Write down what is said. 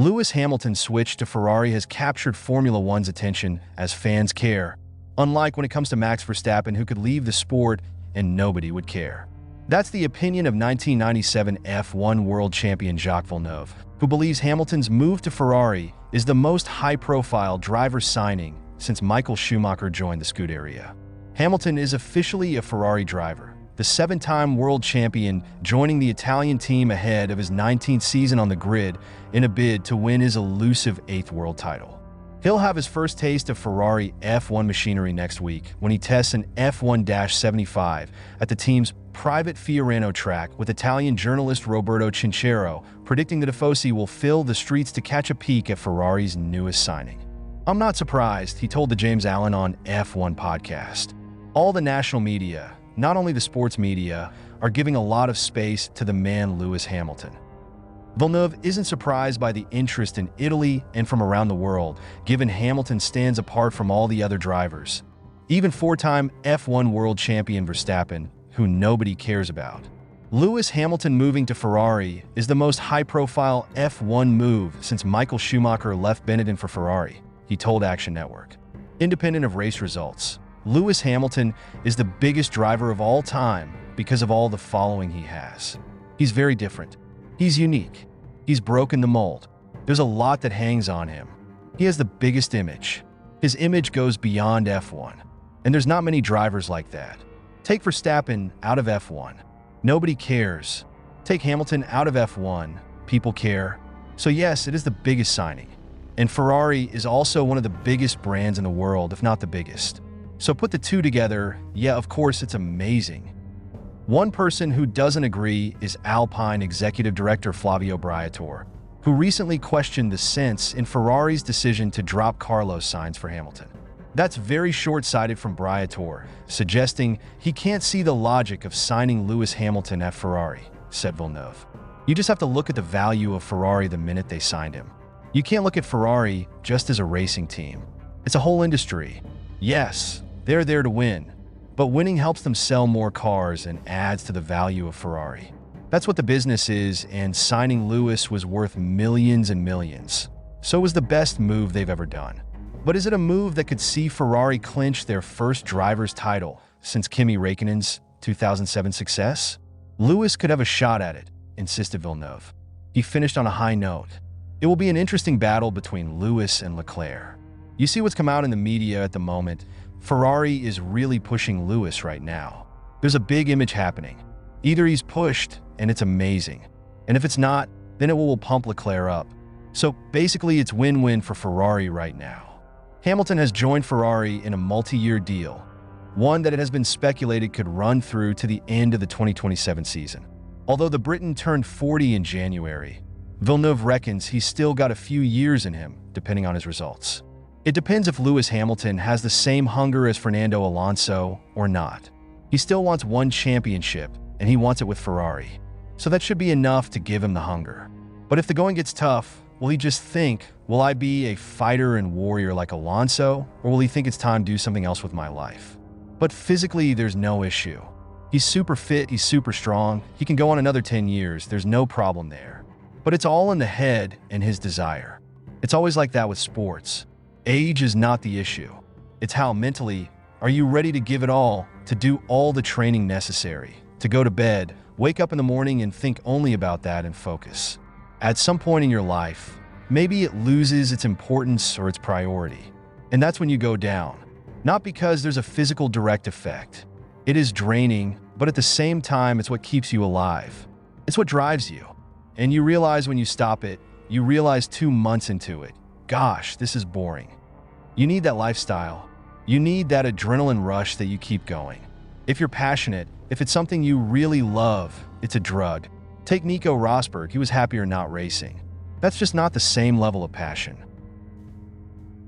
Lewis Hamilton's switch to Ferrari has captured Formula One's attention as fans care, unlike when it comes to Max Verstappen, who could leave the sport and nobody would care. That's the opinion of 1997 F1 world champion Jacques Villeneuve, who believes Hamilton's move to Ferrari is the most high-profile driver signing since Michael Schumacher joined the Scuderia. Hamilton is officially a Ferrari driver, the 7-time world champion joining the Italian team ahead of his 19th season on the grid in a bid to win his elusive 8th world title. He'll have his first taste of Ferrari F1 machinery next week when he tests an F1-75 at the team's private Fiorano track, with Italian journalist Roberto Cinchero predicting that Tifosi will fill the streets to catch a peek at Ferrari's newest signing. "I'm not surprised," he told the James Allen on F1 podcast. "All the national media, not only the sports media, are giving a lot of space to the man Lewis Hamilton." Villeneuve isn't surprised by the interest in Italy and from around the world, given Hamilton stands apart from all the other drivers. Even 4-time F1 world champion Verstappen, who nobody cares about. Lewis Hamilton moving to Ferrari is the most high-profile F1 move since Michael Schumacher left Benetton for Ferrari, he told Action Network. Independent of race results, Lewis Hamilton is the biggest driver of all time because of all the following he has. He's very different. He's unique. He's broken the mold. There's a lot that hangs on him. He has the biggest image. His image goes beyond F1. And there's not many drivers like that. Take Verstappen out of F1. Nobody cares. Take Hamilton out of F1. People care. So yes, it is the biggest signing. And Ferrari is also one of the biggest brands in the world, if not the biggest. So put the two together, yeah, of course, it's amazing. One person who doesn't agree is Alpine executive director Flavio Briatore, who recently questioned the sense in Ferrari's decision to drop Carlos Sainz for Hamilton. That's very short-sighted from Briatore, suggesting he can't see the logic of signing Lewis Hamilton at Ferrari, said Villeneuve. You just have to look at the value of Ferrari the minute they signed him. You can't look at Ferrari just as a racing team. It's a whole industry. Yes, they're there to win, but winning helps them sell more cars and adds to the value of Ferrari. That's what the business is, and signing Lewis was worth millions and millions. So it was the best move they've ever done. But is it a move that could see Ferrari clinch their first driver's title since Kimi Räikkönen's 2007 success? Lewis could have a shot at it, insisted Villeneuve. He finished on a high note. It will be an interesting battle between Lewis and Leclerc. You see what's come out in the media at the moment. Ferrari is really pushing Lewis right now. There's a big image happening. Either he's pushed, and it's amazing. And if it's not, then it will pump Leclerc up. So basically, it's win-win for Ferrari right now. Hamilton has joined Ferrari in a multi-year deal, one that it has been speculated could run through to the end of the 2027 season. Although the Briton turned 40 in January, Villeneuve reckons he's still got a few years in him, depending on his results. It depends if Lewis Hamilton has the same hunger as Fernando Alonso or not. He still wants one championship, and he wants it with Ferrari. So that should be enough to give him the hunger. But if the going gets tough, will he just think, will I be a fighter and warrior like Alonso, or will he think it's time to do something else with my life? But physically, there's no issue. He's super fit, he's super strong, he can go on another 10 years, there's no problem there. But it's all in the head and his desire. It's always like that with sports. Age is not the issue. It's how mentally, are you ready to give it all, to do all the training necessary, to go to bed, wake up in the morning and think only about that and focus. At some point in your life, maybe it loses its importance or its priority. And that's when you go down. Not because there's a physical direct effect. It is draining, but at the same time, it's what keeps you alive. It's what drives you. And you realize when you stop it, you realize 2 months into it, gosh, this is boring. You need that lifestyle. You need that adrenaline rush that you keep going. If you're passionate, if it's something you really love, it's a drug. Take Nico Rosberg, he was happier not racing. That's just not the same level of passion.